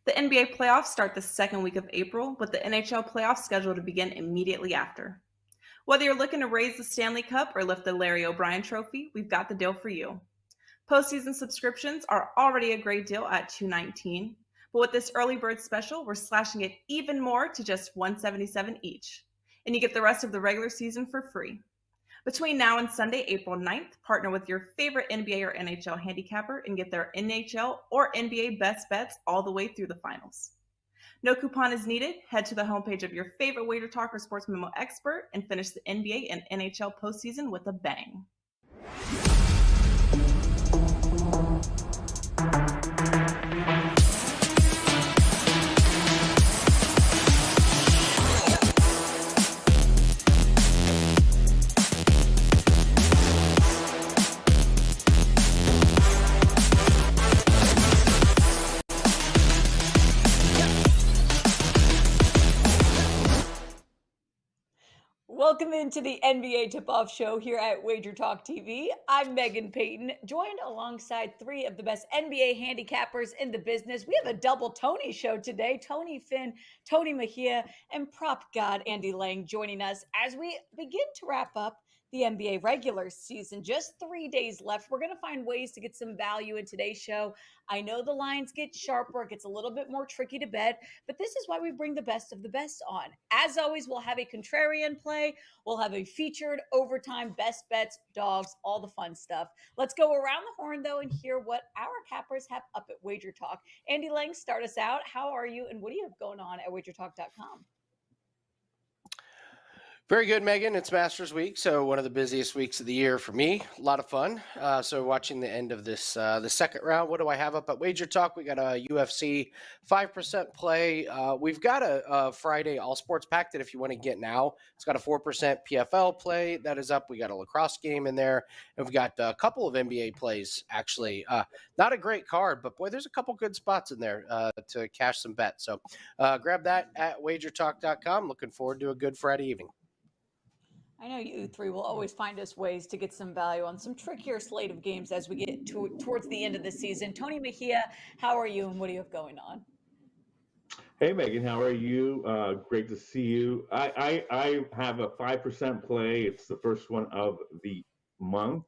The NBA playoffs start the second week of April, with the NHL playoffs scheduled to begin immediately after. Whether you're looking to raise the Stanley Cup or lift the Larry O'Brien Trophy, we've got the deal for you. Postseason subscriptions are already a great deal at $219, but with this early bird special, we're slashing it even more to just $177 each, and you get the rest of the regular season for free. Between now and Sunday, April 9th, partner with your favorite NBA or NHL handicapper and get their NHL or NBA best bets all the way through the finals. No coupon is needed. Head to the homepage of your favorite WagerTalk or Sports Memo expert and finish the NBA and NHL postseason with a bang. Welcome into the NBA Tip-Off Show here at WagerTalk TV. I'm Megan Payton, joined alongside three of the best NBA handicappers in the business. We have a double Tony show today. Tony Finn, Tony Mejia, and prop god Andy Lang joining us as we begin to wrap up the NBA regular season. Just 3 days left. We're going to find ways to get some value in today's show. I know the lines get sharper. It gets a little bit more tricky to bet, but this is why we bring the best of the best on. As always, we'll have a contrarian play. We'll have a featured overtime best bets, dogs, all the fun stuff. Let's go around the horn, though, and hear what our cappers have up at Wager Talk. Andy Lang, start us out. How are you, and what do you have going on at WagerTalk.com? Very good, Megan. It's Masters Week, so one of the busiest weeks of the year for me. A lot of fun. So watching the end of this, the second round, what do I have up at Wager Talk? We got a UFC 5% play. We've got a Friday All Sports Pack that if you want to get now, it's got a 4% PFL play that is up. We got a lacrosse game in there, and we've got a couple of NBA plays, actually. Not a great card, but boy, there's a couple good spots in there to cash some bets. So grab that at WagerTalk.com. Looking forward to a good Friday evening. I know you three will always find us ways to get some value on some trickier slate of games as we get towards the end of the season. Tony Mejia, how are you and what do you have going on? Hey, Megan, how are you? Great to see you. I have a 5% play. It's the first one of the month,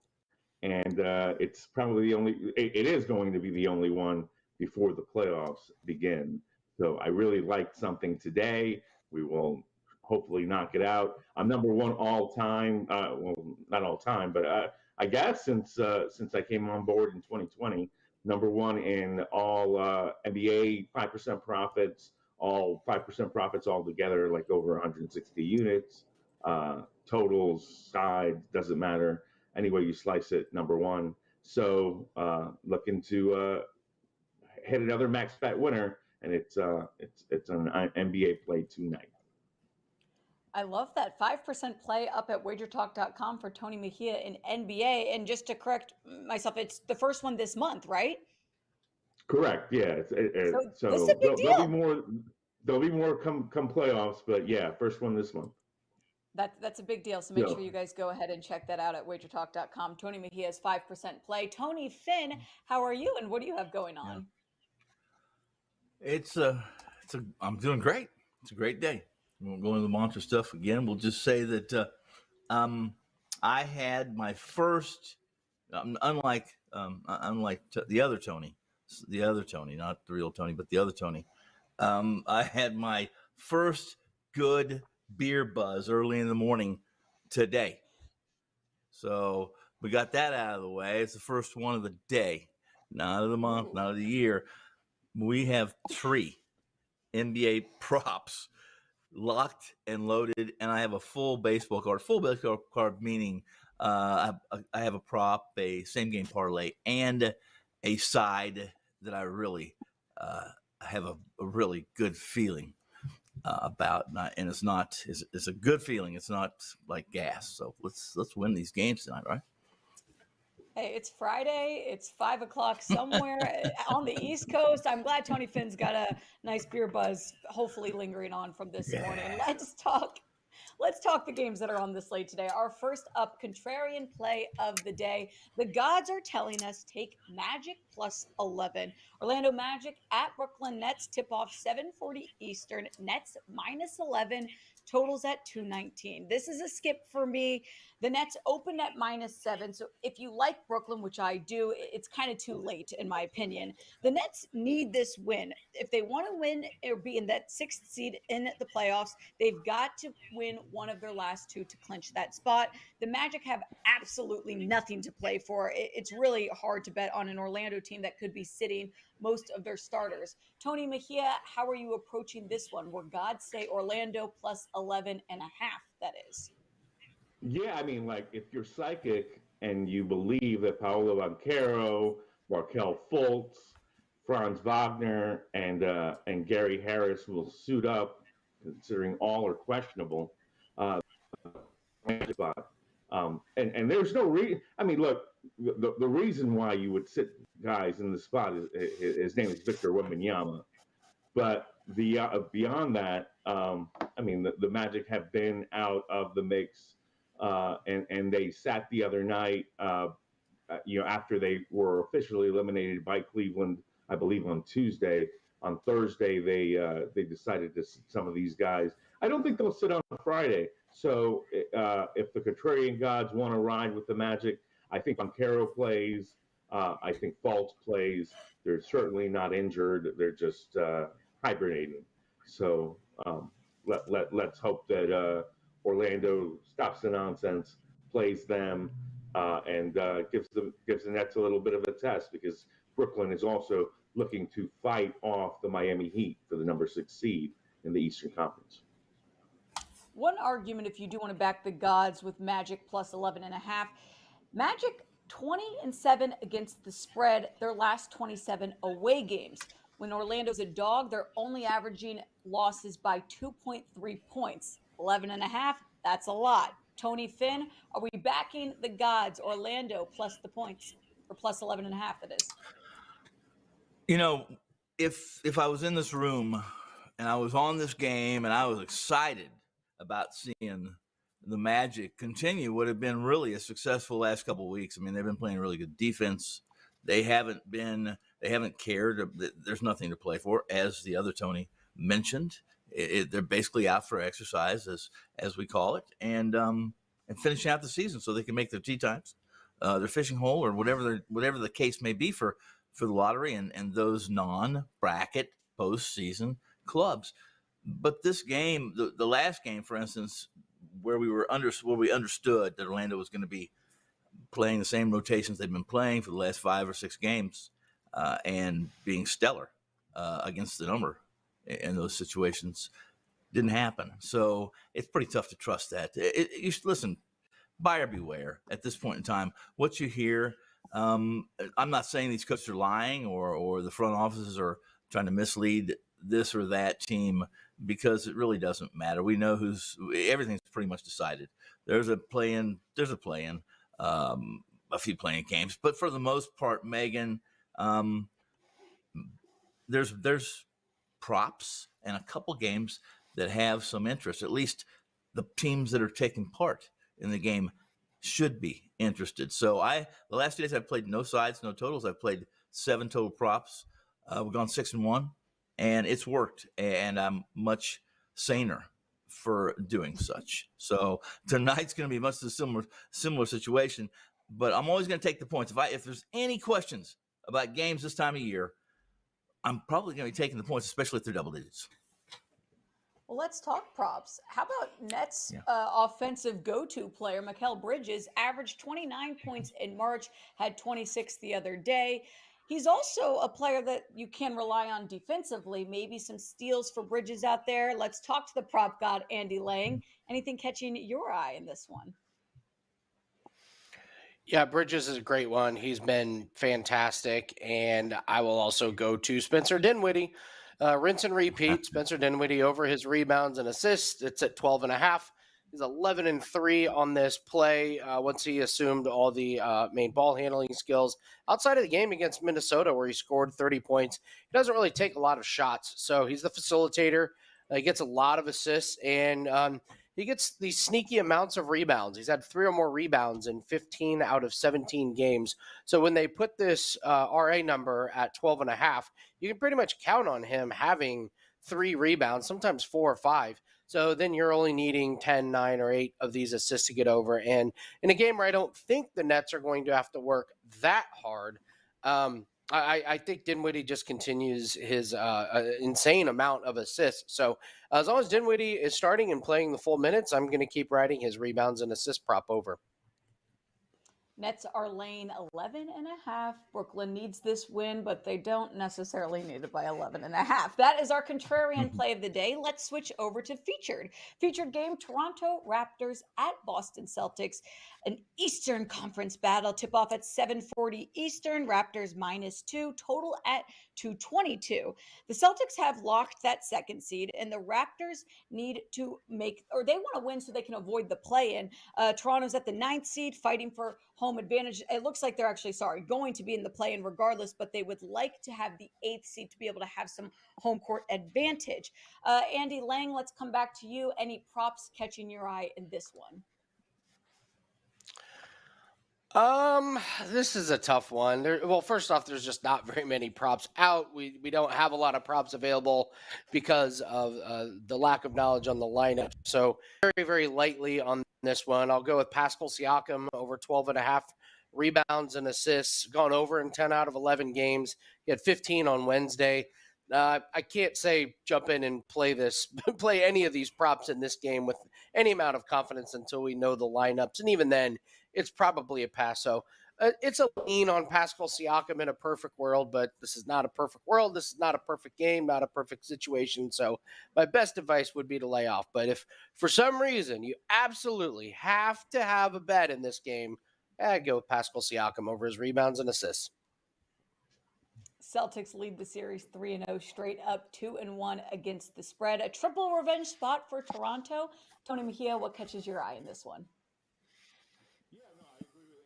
and it's probably it is going to be the only one before the playoffs begin. So I really like something today. We will hopefully knock it out. I'm number one all time. Well, not all time, but I guess since I came on board in 2020, number one in all NBA 5% profits, all 5% profits all together, like over 160 units. Totals, sides, doesn't matter. Any way you slice it, number one. So looking to hit another max bet winner, and it's an NBA play tonight. I love that 5% play up at wagertalk.com for Tony Mejia in NBA. And just to correct myself, it's the first one this month, right? Correct. Yeah. So this is a big deal. There'll be more come playoffs, but yeah, first one this month. That's a big deal. So make sure you guys go ahead and check that out at wagertalk.com. Tony Mejia's 5% play. Tony Finn, how are you and what do you have going on? I'm doing great. It's a great day. We won't go into the monster stuff again. We'll just say that I had my first, unlike the other Tony, not the real Tony, but the other Tony. I had my first good beer buzz early in the morning today. So we got that out of the way. It's the first one of the day, not of the month, not of the year. We have 3 NBA props locked and loaded, and I have a full baseball card. Full baseball card meaning I have a prop, a same game parlay, and a side that I really have a really good feeling about. And it's a good feeling. It's not like gas. So let's win these games tonight, right? Hey, it's Friday. It's 5 o'clock somewhere on the East Coast. I'm glad Tony Finn's got a nice beer buzz, hopefully lingering on from this morning. Let's talk Let's talk the games that are on the slate today. Our first up, contrarian play of the day. The gods are telling us take Magic plus 11. Orlando Magic at Brooklyn Nets, tip off 7:40 Eastern. Nets minus 11, totals at 219. This is a skip for me. The Nets opened at -7. So if you like Brooklyn, which I do, it's kind of too late, in my opinion. The Nets need this win. If they want to win or be in that 6th seed in the playoffs, they've got to win one of their last 2 to clinch that spot. The Magic have absolutely nothing to play for. It's really hard to bet on an Orlando team that could be sitting most of their starters. Tony Mejia, how are you approaching this one? Where gods say Orlando plus 11.5, that is. Yeah, I mean, like if you're psychic and you believe that Paolo Banchero, Markel Fultz, Franz Wagner, and Gary Harris will suit up, considering all are questionable, spot. And there's no reason. I mean, look, the reason why you would sit guys in the spot is his name is Victor Wembanyama, but beyond that, I mean, the Magic have been out of the mix, and they sat the other night, after they were officially eliminated by Cleveland, I believe on Tuesday. On Thursday, they decided to sit some of these guys. I don't think they'll sit on Friday. So if the contrarian gods want to ride with the Magic, I think Banchero plays. I think Fultz plays. They're certainly not injured. They're just hibernating. So let's hope that Orlando stops the nonsense, plays them, and gives the Nets a little bit of a test, because Brooklyn is also looking to fight off the Miami Heat for the number 6 seed in the Eastern Conference. One argument, if you do want to back the gods with Magic plus 11.5, Magic 20-7 against the spread, their last 27 away games. When Orlando's a dog, they're only averaging losses by 2.3 points. 11.5, that's a lot. Tony Finn, are we backing the gods, Orlando plus the points, or plus 11.5, that is? You know, if I was in this room and I was on this game and I was excited about seeing the Magic continue, would have been really a successful last couple of weeks. I mean, they've been playing really good defense. They haven't cared. There's nothing to play for, as the other Tony mentioned. They're basically out for exercise, as we call it, and finishing out the season so they can make their tee times, their fishing hole, or whatever the case may be for the lottery and those non-bracket postseason clubs. But this game, the last game, for instance, where we understood that Orlando was going to be playing the same rotations they've been playing for the last 5 or 6 games, and being stellar against the number in those situations, didn't happen. So it's pretty tough to trust that. You should listen, buyer beware at this point in time. What you hear, I'm not saying these coaches are lying or the front offices are trying to mislead this or that team, because it really doesn't matter. We know everything's pretty much decided. There's a play-in, a few playing games, but for the most part, Megan, there's props and a couple games that have some interest. At least the teams that are taking part in the game should be interested. So the last 2 days I've played no sides, no totals. I've played 7 total props. We've gone 6-1, and it's worked. And I'm much saner for doing such. So tonight's going to be much a similar situation. But I'm always going to take the points. If there's any questions about games this time of year, I'm probably going to be taking the points, especially if they're double digits. Well, let's talk props. How about Nets offensive go-to player, Mikal Bridges, averaged 29 points in March, had 26 the other day. He's also a player that you can rely on defensively, maybe some steals for Bridges out there. Let's talk to the prop god, Andy Lang. Anything catching your eye in this one? Yeah, Bridges is a great one. He's been fantastic. And I will also go to Spencer Dinwiddie. Rinse and repeat. Spencer Dinwiddie over his rebounds and assists. It's at 12.5. He's 11-3 on this play once he assumed all the main ball handling skills. Outside of the game against Minnesota, where he scored 30 points, he doesn't really take a lot of shots. So he's the facilitator. He gets a lot of assists, and he gets these sneaky amounts of rebounds. He's had 3 or more rebounds in 15 out of 17 games. So when they put this RA number at 12.5, you can pretty much count on him having 3 rebounds, sometimes 4 or 5. So then you're only needing 10, 9, or 8 of these assists to get over. And in a game where I don't think the Nets are going to have to work that hard, I think Dinwiddie just continues his insane amount of assists. So as long as Dinwiddie is starting and playing the full minutes, I'm going to keep riding his rebounds and assist prop over. Nets are laying 11.5. Brooklyn needs this win, but they don't necessarily need it by 11.5. That is our contrarian play of the day. Let's switch over to featured. Featured game, Toronto Raptors at Boston Celtics. An Eastern Conference battle. Tip off at 7:40 Eastern. Raptors -2. Total at 222. The Celtics have locked that second seed, and the Raptors need to make, or they want to win so they can avoid the play-in. Toronto's at the 9th seed, fighting for home advantage. It looks like they're actually, going to be in the play-in regardless, but they would like to have the 8th seed to be able to have some home court advantage. Andy Lang, let's come back to you. Any props catching your eye in this one? This is a tough one. Well, first off, there's just not very many props out. We don't have a lot of props available because of the lack of knowledge on the lineup. So very, very lightly on this one. I'll go with Pascal Siakam over 12.5 rebounds and assists, gone over in 10 out of 11 games. He had 15 on Wednesday. I can't say jump in and play any of these props in this game with any amount of confidence until we know the lineups. And even then, it's probably a pass. So it's a lean on Pascal Siakam in a perfect world, but this is not a perfect world. This is not a perfect game, not a perfect situation. So my best advice would be to lay off. But if for some reason you absolutely have to have a bet in this game, I'd go with Pascal Siakam over his rebounds and assists. Celtics lead the series 3-0 straight up, 2-1 against the spread. A triple revenge spot for Toronto. Tony Mejia, what catches your eye in this one?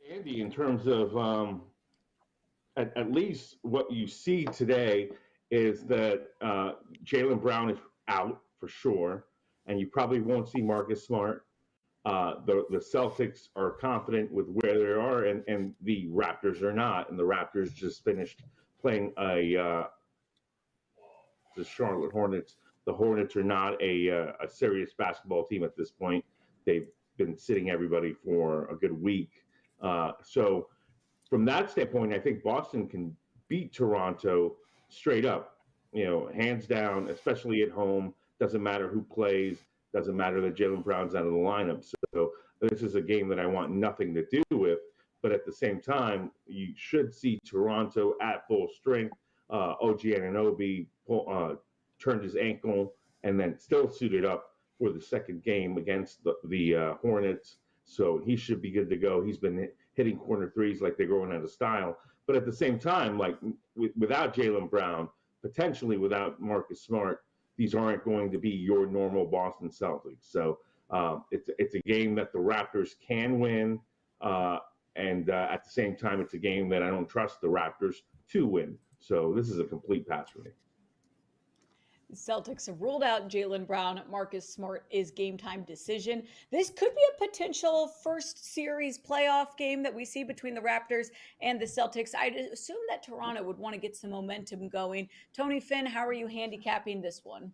Andy, in terms of at least what you see today is that Jaylen Brown is out for sure, and you probably won't see Marcus Smart. The Celtics are confident with where they are, and the Raptors are not. And the Raptors just finished playing the Charlotte Hornets. The Hornets are not a serious basketball team at this point. They've been sitting everybody for a good week. So from that standpoint, I think Boston can beat Toronto straight up, hands down, especially at home. Doesn't matter who plays. Doesn't matter that Jaylen Brown's out of the lineup. So this is a game that I want nothing to do with. But at the same time, you should see Toronto at full strength. OG Anunoby turned his ankle and then still suited up for the second game against the Hornets. So he should be good to go. He's been hitting corner threes like they're going out of style. But at the same time, like without Jaylen Brown, potentially without Marcus Smart, these aren't going to be your normal Boston Celtics. So it's a game that the Raptors can win. And at the same time, it's a game that I don't trust the Raptors to win. So this is a complete pass for me. The Celtics have ruled out Jaylen Brown. Marcus Smart is game time decision. This could be a potential first series playoff game that we see between the Raptors and the Celtics. I'd assume that Toronto would want to get some momentum going. Tony Finn, how are you handicapping this one?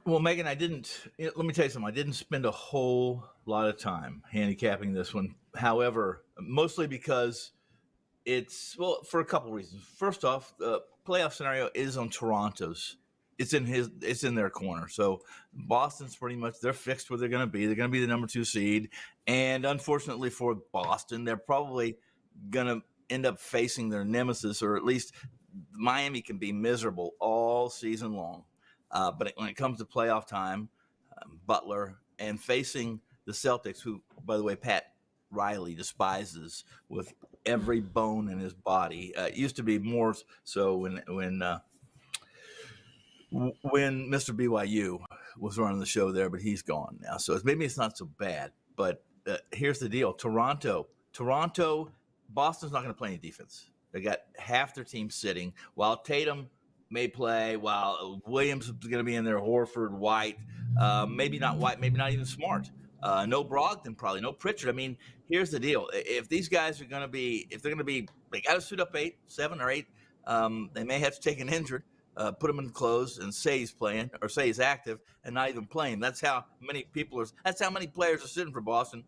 Well, Megan, let me tell you something. I didn't spend a whole lot of time handicapping this one. However, mostly because for a couple reasons. First off, the playoff scenario is on Toronto's. It's in their corner. So Boston's pretty much, they're fixed where they're going to be. They're going to be the number 2 seed. And unfortunately for Boston, they're probably going to end up facing their nemesis, or at least Miami can be miserable all season long. But when it comes to playoff time, Butler and facing the Celtics, who, by the way, Pat Riley despises with every bone in his body. It used to be more so when Mr. BYU was running the show there, but he's gone now. So maybe it's not so bad. But here's the deal. Toronto, Boston's not going to play any defense. They got half their team sitting, while Tatum may play, while Williams is going to be in there. Horford, White, maybe not White, maybe not even Smart. No Brogdon, probably no Pritchard. I mean, here's the deal: if these guys are going to be, if they're going to be, they got to suit up 8, 7, or 8. They may have to take an injured, put him in clothes, and say he's playing or say he's active, and not even playing. That's how many people are. That's how many players are sitting for Boston.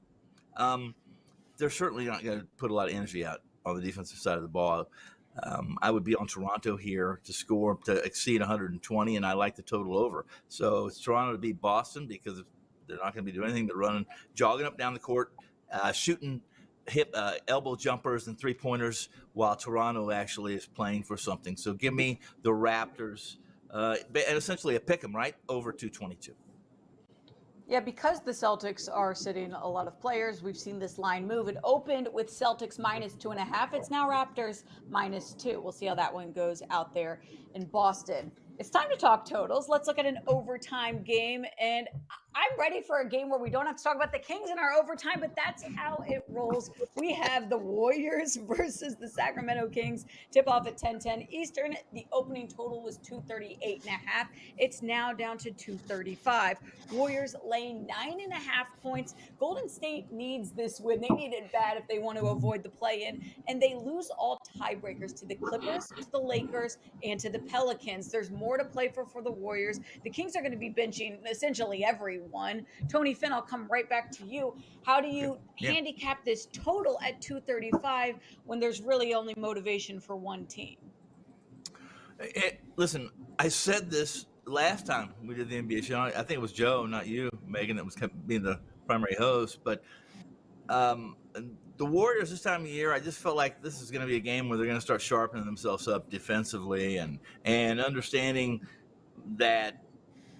They're certainly not going to put a lot of energy out on the defensive side of the ball. I would be on Toronto here to score to exceed 120, and I like the total over. So it's Toronto to beat Boston because they're not going to be doing anything but running, jogging up down the court, shooting hip elbow jumpers and 3-pointers, while Toronto actually is playing for something. So give me the Raptors, and essentially a pick 'em, right, over 222. Yeah, because the Celtics are sitting a lot of players, we've seen this line move. It opened with Celtics -2.5. It's now Raptors -2. We'll see how that one goes out there in Boston. It's time to talk totals. Let's look at an overtime game. And I'm ready for a game where we don't have to talk about the Kings in our overtime, but that's how it rolls. We have the Warriors versus the Sacramento Kings. Tip off at 10:10 Eastern. The opening total was 238.5. It's now down to 235. Warriors laying 9.5 points. Golden State needs this win. They need it bad if they want to avoid the play-in. And they lose all tiebreakers to the Clippers, to the Lakers, and to the Pelicans. There's more to play for the Warriors. The Kings are going to be benching essentially everyone. Tony Finn, I'll come right back to you. How do you handicap this total at 235 when there's really only motivation for one team? Listen, I said this last time we did the NBA show. I think it was Joe, not you, Megan, that was being the primary host. But the Warriors this time of year, I just felt like this is going to be a game where they're going to start sharpening themselves up defensively and understanding that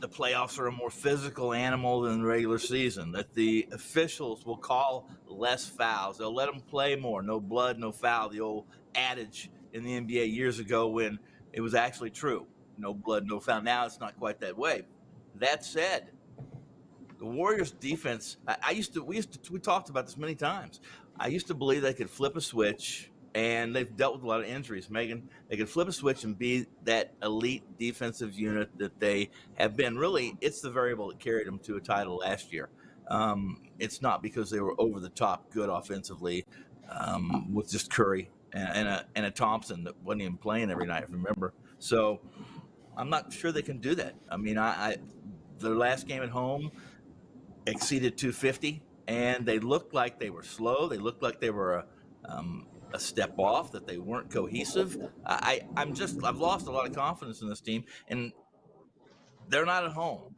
the playoffs are a more physical animal than the regular season, that the officials will call less fouls. They'll let them play more. No blood, no foul. The old adage in the NBA years ago when it was actually true. No blood, no foul. Now it's not quite that way. That said, the Warriors defense, we talked about this many times. I used to believe they could flip a switch, and they've dealt with a lot of injuries. Megan, they could flip a switch and be that elite defensive unit that they have been. Really, it's the variable that carried them to a title last year. It's not because they were over the top good offensively with just Curry and a Thompson that wasn't even playing every night, remember. So I'm not sure they can do that. I mean, their last game at home exceeded 250, and they looked like they were slow. They looked like they were a step off, that they weren't cohesive. I've lost a lot of confidence in this team, and they're not at home.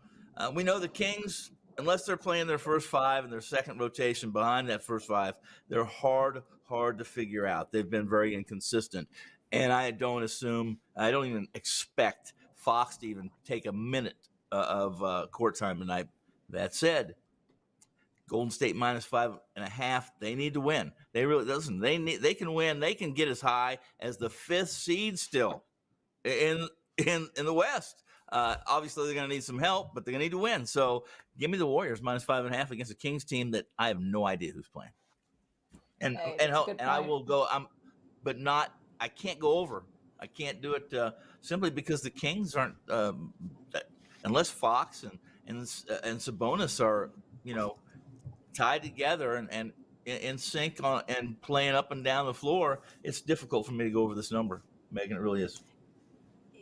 We know the Kings, unless they're playing their first 5 and their second rotation behind that first 5, they're hard to figure out. They've been very inconsistent, and I don't even expect Fox to even take a minute of court time tonight. That said, Golden State -5.5. They need to win. They really listen. They can win. They can get as high as the 5th seed still in the West. Obviously, they're going to need some help, but they're going to need to win. So, give me the Warriors -5.5 against a Kings team that I have no idea who's playing. And I will go. But not. I can't go over. I can't do it simply because the Kings aren't. Unless Fox and Sabonis are, tied together and in sync and playing up and down the floor, it's difficult for me to go over this number, Megan. It really is.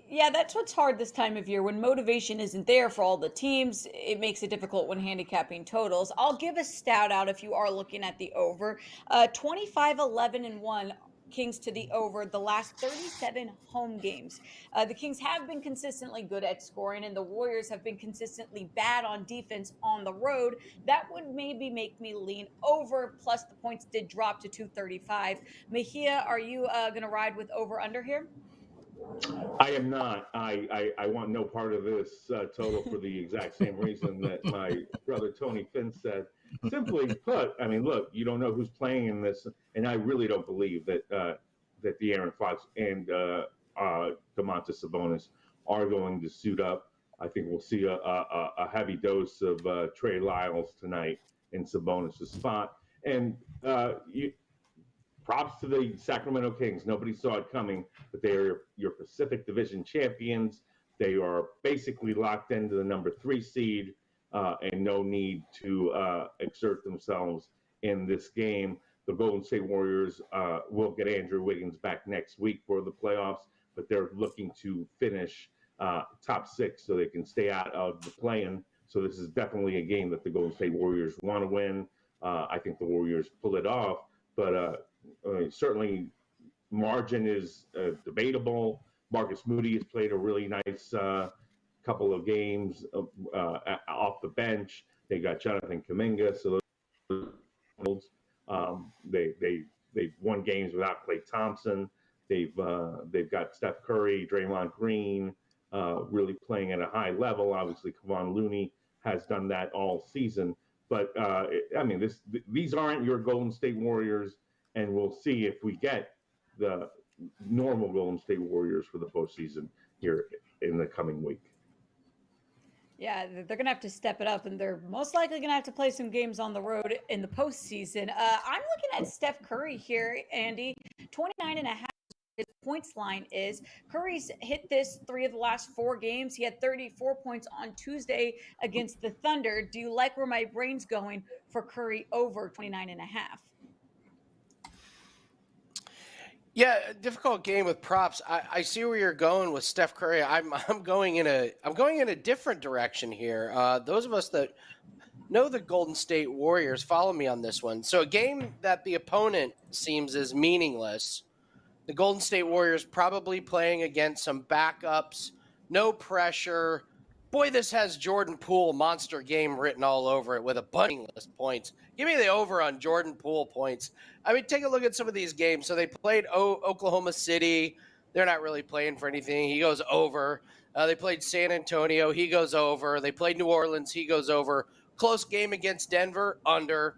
Yeah, that's what's hard this time of year. When motivation isn't there for all the teams, it makes it difficult when handicapping totals. I'll give a stat out if you are looking at the over. 25-11-1 Kings to the over the last 37 home games. The Kings have been consistently good at scoring, and the Warriors have been consistently bad on defense on the road. That would maybe make me lean over, plus the points did drop to 235. Mejia, are you going to ride with over under here? I am not. I want no part of this total for the exact same reason that my brother Tony Finn said. Simply put, I mean, look, you don't know who's playing in this, and I really don't believe that that De'Aaron Fox and Domantas Sabonis are going to suit up. I think we'll see a heavy dose of Trey Lyles tonight in Sabonis' spot. And props to the Sacramento Kings. Nobody saw it coming, but they are your Pacific Division champions. They are basically locked into the number 3 seed, and no need to exert themselves in this game. The Golden State Warriors will get Andrew Wiggins back next week for the playoffs, but they're looking to finish top 6 so they can stay out of the play-in. So this is definitely a game that the Golden State Warriors want to win. I think the Warriors pull it off, but certainly margin is debatable. Marcus Moody has played a really nice couple of games off the bench. They got Jonathan Kuminga, so they've won games without Klay Thompson. They've got Steph Curry, Draymond Green, really playing at a high level. Obviously, Kevon Looney has done that all season. But these aren't your Golden State Warriors, and we'll see if we get the normal Golden State Warriors for the postseason here in the coming week. Yeah, they're going to have to step it up, and they're most likely going to have to play some games on the road in the postseason. I'm looking at Steph Curry here, Andy. 29.5 his points line is. Curry's hit this 3 of the last 4 games. He had 34 points on Tuesday against the Thunder. Do you like where my brain's going for Curry over 29.5? Yeah, difficult game with props. I see where you're going with Steph Curry. I'm going in a different direction here. Those of us that know the Golden State Warriors follow me on this one. So a game that the opponent seems as meaningless. The Golden State Warriors probably playing against some backups, no pressure. Boy, this has Jordan Poole monster game written all over it with a bunch of points. Give me the over on Jordan Poole points. I mean, take a look at some of these games. So they played Oklahoma City. They're not really playing for anything. He goes over. They played San Antonio. He goes over. They played New Orleans. He goes over. Close game against Denver, under.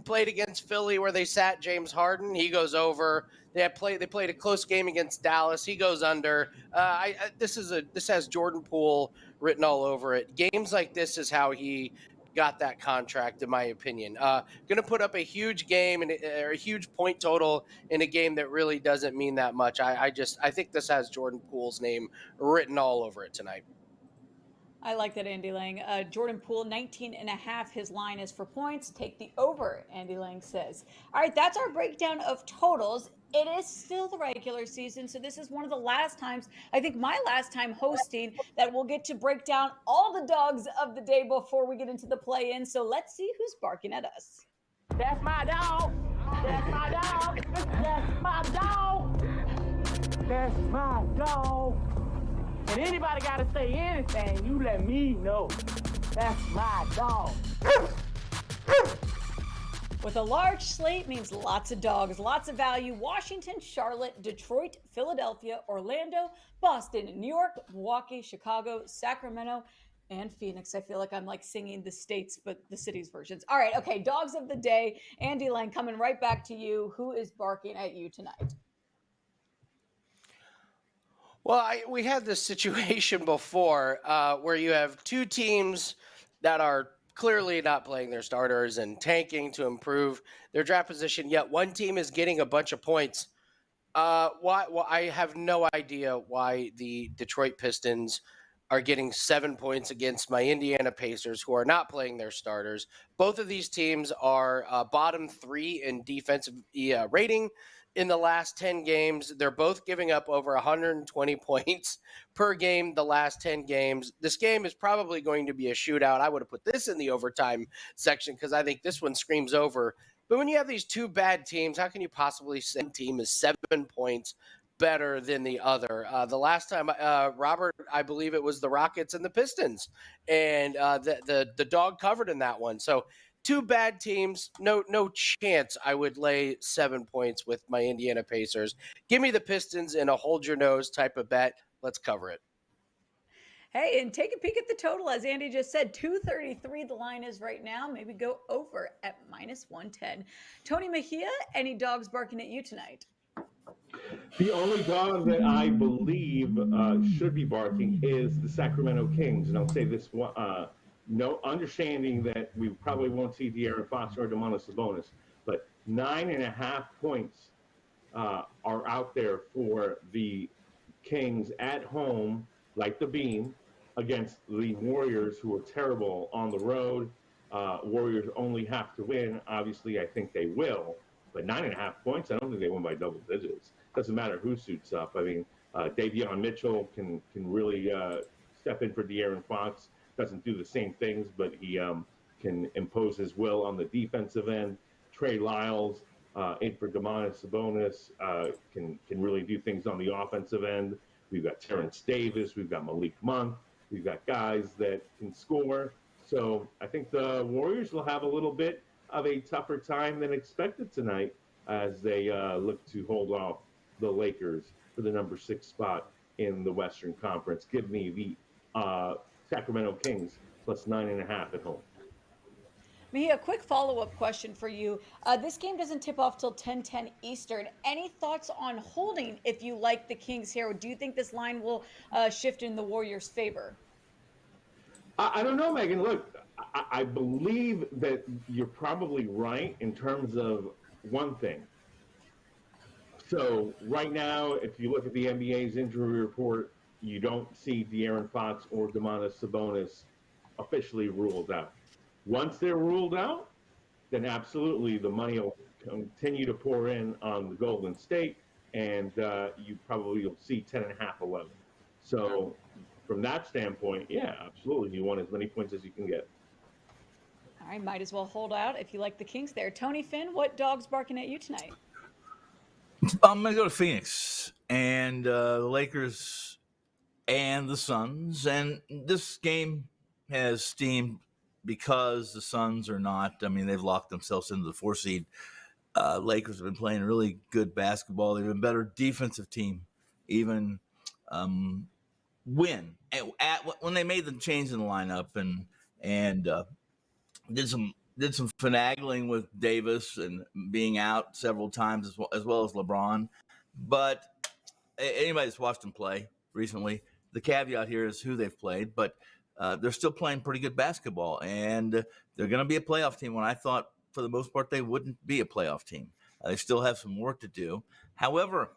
Played against Philly where they sat James Harden. He goes over. They played a close game against Dallas. He goes under. This has Jordan Poole written all over it. Games like this is how he got that contract, in my opinion. Going to put up a huge game or a huge point total in a game that really doesn't mean that much. I think this has Jordan Poole's name written all over it tonight. I like that, Andy Lang. Jordan Poole, 19.5. His line is for points. Take the over, Andy Lang says. All right, that's our breakdown of totals. It is still the regular season, so this is one of the last times, I think my last time hosting, that we'll get to break down all the dogs of the day before we get into the play-in. So let's see who's barking at us. That's my dog. That's my dog. That's my dog. That's my dog. And anybody got to say anything, you let me know. That's my dog. With a large slate means lots of dogs, lots of value. Washington, Charlotte, Detroit, Philadelphia, Orlando, Boston, New York, Milwaukee, Chicago, Sacramento, and Phoenix. I feel like I'm like singing the states, but the cities versions. All right, okay, dogs of the day. Andy Lang, coming right back to you. Who is barking at you tonight? Well, we had this situation before where you have two teams that are clearly not playing their starters and tanking to improve their draft position, yet one team is getting a bunch of points. Why? Well, I have no idea why the Detroit Pistons are getting 7 points against my Indiana Pacers, who are not playing their starters. Both of these teams are bottom 3 in defensive rating. In the last 10 games, they're both giving up over 120 points per game the last 10 games. This game is probably going to be a shootout. I would have put this in the overtime section because I think this one screams over. But when you have these two bad teams, how can you possibly say one team is 7 points better than the other? The last time, Robert, I believe it was the Rockets and the Pistons, and the dog covered in that one. So two bad teams, no chance I would lay 7 points with my Indiana Pacers. Give me the Pistons in a hold your nose type of bet. Let's cover it. Hey, and take a peek at the total. As Andy just said, 233 the line is right now. Maybe go over at -110. Tony Mejia, any dogs barking at you tonight? The only dog that I believe should be barking is the Sacramento Kings. And I'll say this one, no, understanding that we probably won't see De'Aaron Fox or Domantas Sabonis, but 9.5 points are out there for the Kings at home, like the Beam, against the Warriors, who are terrible on the road. Warriors only have to win. Obviously, I think they will. But 9.5 points, I don't think they win by double digits. Doesn't matter who suits up. I mean, Davion Mitchell can really step in for De'Aaron Fox. Doesn't do the same things, but he can impose his will on the defensive end. Trey Lyles in for Domantas Sabonis can really do things on the offensive end. We've got Terrence Davis. We've got Malik Monk. We've got guys that can score. So I think the Warriors will have a little bit of a tougher time than expected tonight as they look to hold off the Lakers for the number 6 spot in the Western Conference. Give me the Sacramento Kings plus 9.5 at home. Mia, a quick follow-up question for you. This game doesn't tip off till 10:10 Eastern. Any thoughts on holding if you like the Kings here? Or do you think this line will shift in the Warriors' favor? I don't know, Megan. Look, I believe that you're probably right in terms of one thing. So right now, if you look at the NBA's injury report, you don't see De'Aaron Fox or Domantas Sabonis officially ruled out. Once they're ruled out, then absolutely the money will continue to pour in on the Golden State, and you probably will see 10.5, 11. So from that standpoint, yeah, absolutely. You want as many points as you can get. All right, might as well hold out if you like the Kings there. Tony Finn, what dog's barking at you tonight? I'm going to go to Phoenix and the Lakers and the Suns. And this game has steam because the Suns are not, I mean, they've locked themselves into the 4 seed. Lakers have been playing really good basketball. They've been a better defensive team, even when they made the change in the lineup and did some finagling with Davis and being out several times as well as LeBron. But anybody that's watched them play recently, the caveat here is who they've played, but they're still playing pretty good basketball, and they're going to be a playoff team when I thought for the most part they wouldn't be a playoff team. They still have some work to do. However,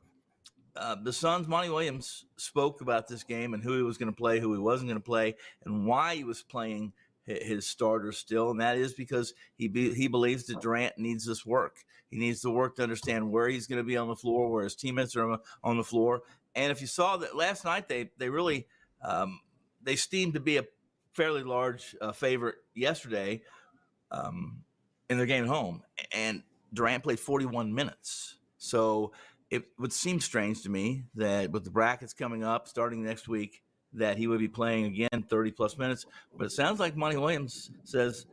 the Suns, Monty Williams spoke about this game and who he was going to play, who he wasn't going to play, and why he was playing his starters still, and that is because he believes that Durant needs this work. He needs the work to understand where he's going to be on the floor, where his teammates are on the floor. And if you saw that last night, they really they seemed to be a fairly large favorite yesterday in their game at home, and Durant played 41 minutes. So it would seem strange to me that with the brackets coming up starting next week, that he would be playing again 30-plus minutes. But it sounds like Monty Williams says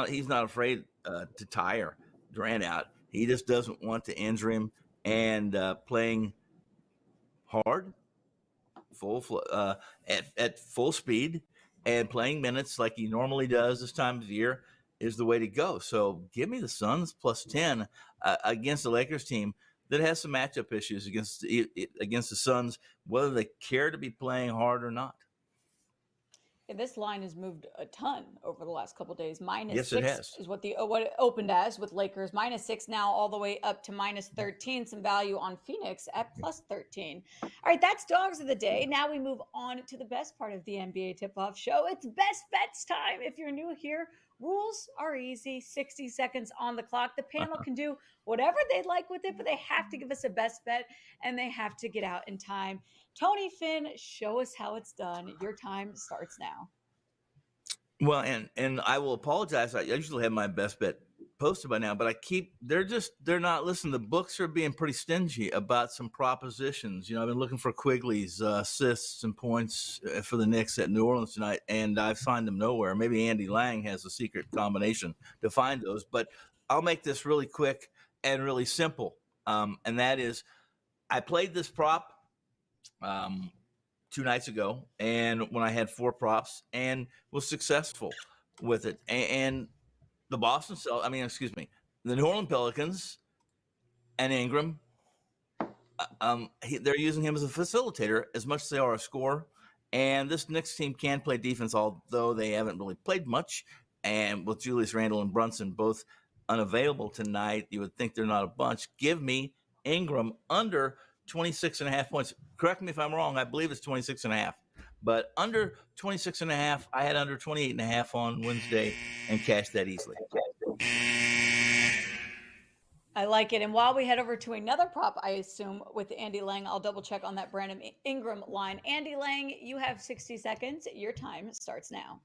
he's not afraid to tire Durant out. He just doesn't want to injure him, and playing hard, at full speed, and playing minutes like he normally does this time of year is the way to go. So give me the Suns plus 10 against the Lakers team that has some matchup issues against the Suns, whether they care to be playing hard or not. Yeah, this line has moved a ton over the last couple of days. Yes, -6 it has. is what it opened as with Lakers. -6 now all the way up to -13. Some value on Phoenix at plus 13. All right, that's dogs of the day. Now we move on to the best part of the NBA tip-off show. It's best bets time. If you're new here, rules are easy. 60 seconds on the clock. The panel can do whatever they'd like with it, but they have to give us a best bet, and they have to get out in time. Tony Finn, show us how it's done. Your time starts now. Well, and I will apologize. I usually have my best bet posted by now, but they're not listening. The books are being pretty stingy about some propositions. I've been looking for Quigley's assists and points for the Knicks at New Orleans tonight, and I find them nowhere. Maybe Andy Lang has a secret combination to find those, but I'll make this really quick and really simple. And that is, I played this prop 2 nights ago, and when I had 4 props, and was successful with it. And the the New Orleans Pelicans and Ingram, they're using him as a facilitator as much as they are a scorer. And this Knicks team can play defense, although they haven't really played much. And with Julius Randle and Brunson both unavailable tonight. You would think they're not a bunch. Give me Ingram under 26.5 points. Correct me if I'm wrong. I believe it's 26.5. But under 26.5, I had under 28.5 on Wednesday and cashed that easily. I like it. And while we head over to another prop, I assume, with Andy Lang, I'll double check on that Brandon Ingram line. Andy Lang, you have 60 seconds. Your time starts now.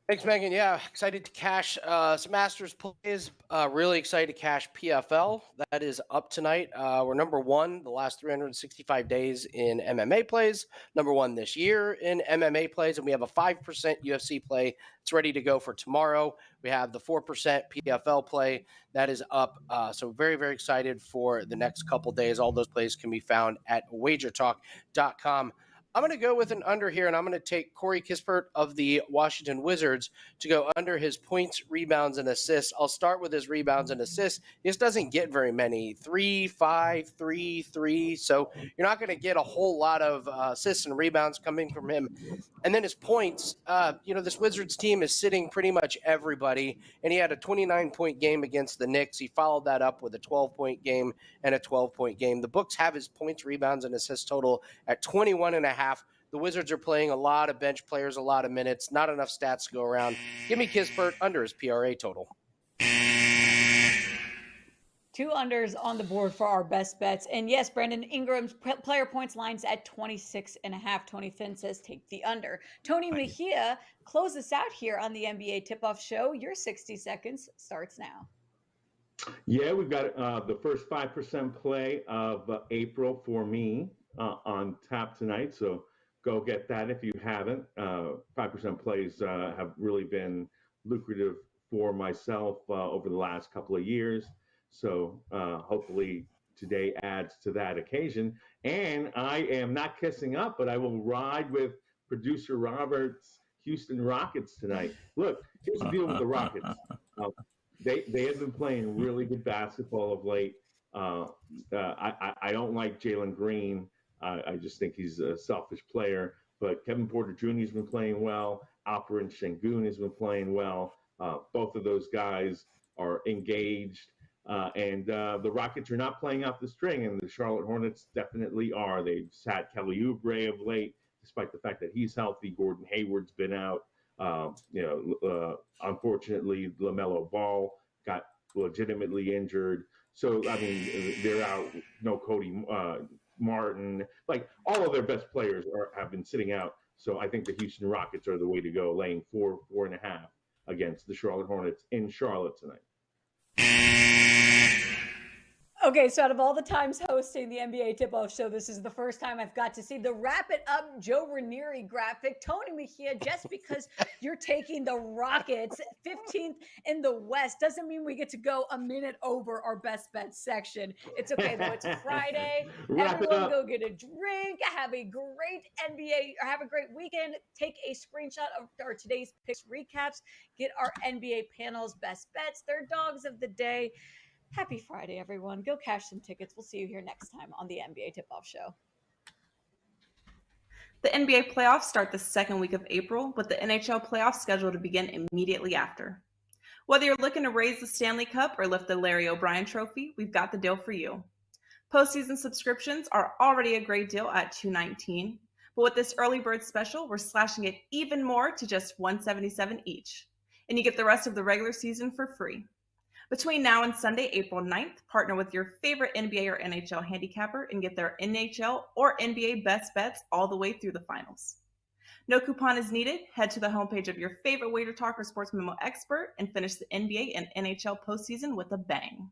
Thanks, Megan. Yeah, excited to cash some Masters plays. Really excited to cash PFL. That is up tonight. We're number one the last 365 days in MMA plays. Number one this year in MMA plays. And we have a 5% UFC play. It's ready to go for tomorrow. We have the 4% PFL play. That is up. So very, very excited for the next couple days. All those plays can be found at WagerTalk.com. I'm going to go with an under here, and I'm going to take Corey Kispert of the Washington Wizards to go under his points, rebounds, and assists. I'll start with his rebounds and assists. He just doesn't get very many. 3, 5, 3, 3. So you're not going to get a whole lot of assists and rebounds coming from him. And then his points, this Wizards team is sitting pretty much everybody, and he had a 29-point game against the Knicks. He followed that up with a 12-point game and a 12-point game. The books have his points, rebounds, and assists total at 21.5. The Wizards are playing a lot of bench players, a lot of minutes, not enough stats to go around. Give me Kispert under his PRA total. 2 unders on the board for our best bets. And yes, Brandon Ingram's player points lines at 26.5. Tony Finn says take the under. Tony Mejia, close us out here on the NBA Tip-Off Show. Your 60 seconds starts now. Yeah, we've got the first 5% play of April for me on tap tonight. So go get that if you haven't. 5% plays have really been lucrative for myself over the last couple of years. So hopefully today adds to that occasion. And I am not kissing up, but I will ride with producer Robert's Houston Rockets tonight. Look, here's the deal with the Rockets. They have been playing really good basketball of late. I don't like Jalen Green. I just think he's a selfish player. But Kevin Porter Jr. has been playing well. Alperen Sengun has been playing well. Both of those guys are engaged. And the Rockets are not playing off the string, and the Charlotte Hornets definitely are. They've sat Kelly Oubre of late, despite the fact that he's healthy. Gordon Hayward's been out. Unfortunately, LaMelo Ball got legitimately injured. So, I mean, they're out. No Cody Martin. Like, all of their best players have been sitting out. So I think the Houston Rockets are the way to go, laying 4.5 against the Charlotte Hornets in Charlotte tonight. Okay, so out of all the times hosting the NBA Tip-Off Show, this is the first time I've got to see the Wrap It Up Joe Ranieri graphic. Tony Mejia, just because you're taking the Rockets 15th in the West doesn't mean we get to go a minute over our best bet section. It's okay, though. It's Friday. Everyone go get a drink, have a great NBA, or have a great weekend. Take a screenshot of our today's picks recaps. Get our NBA panel's best bets, their dogs of the day. Happy Friday, everyone. Go cash some tickets. We'll see you here next time on the NBA Tip-Off Show. The NBA playoffs start the second week of April, with the NHL playoffs scheduled to begin immediately after. Whether you're looking to raise the Stanley Cup or lift the Larry O'Brien Trophy, we've got the deal for you. Postseason subscriptions are already a great deal at $219, but with this early bird special, we're slashing it even more to just $177 each, and you get the rest of the regular season for free. Between now and Sunday, April 9th, partner with your favorite NBA or NHL handicapper and get their NHL or NBA best bets all the way through the finals. No coupon is needed. Head to the homepage of your favorite WagerTalk or Sports Memo expert and finish the NBA and NHL postseason with a bang.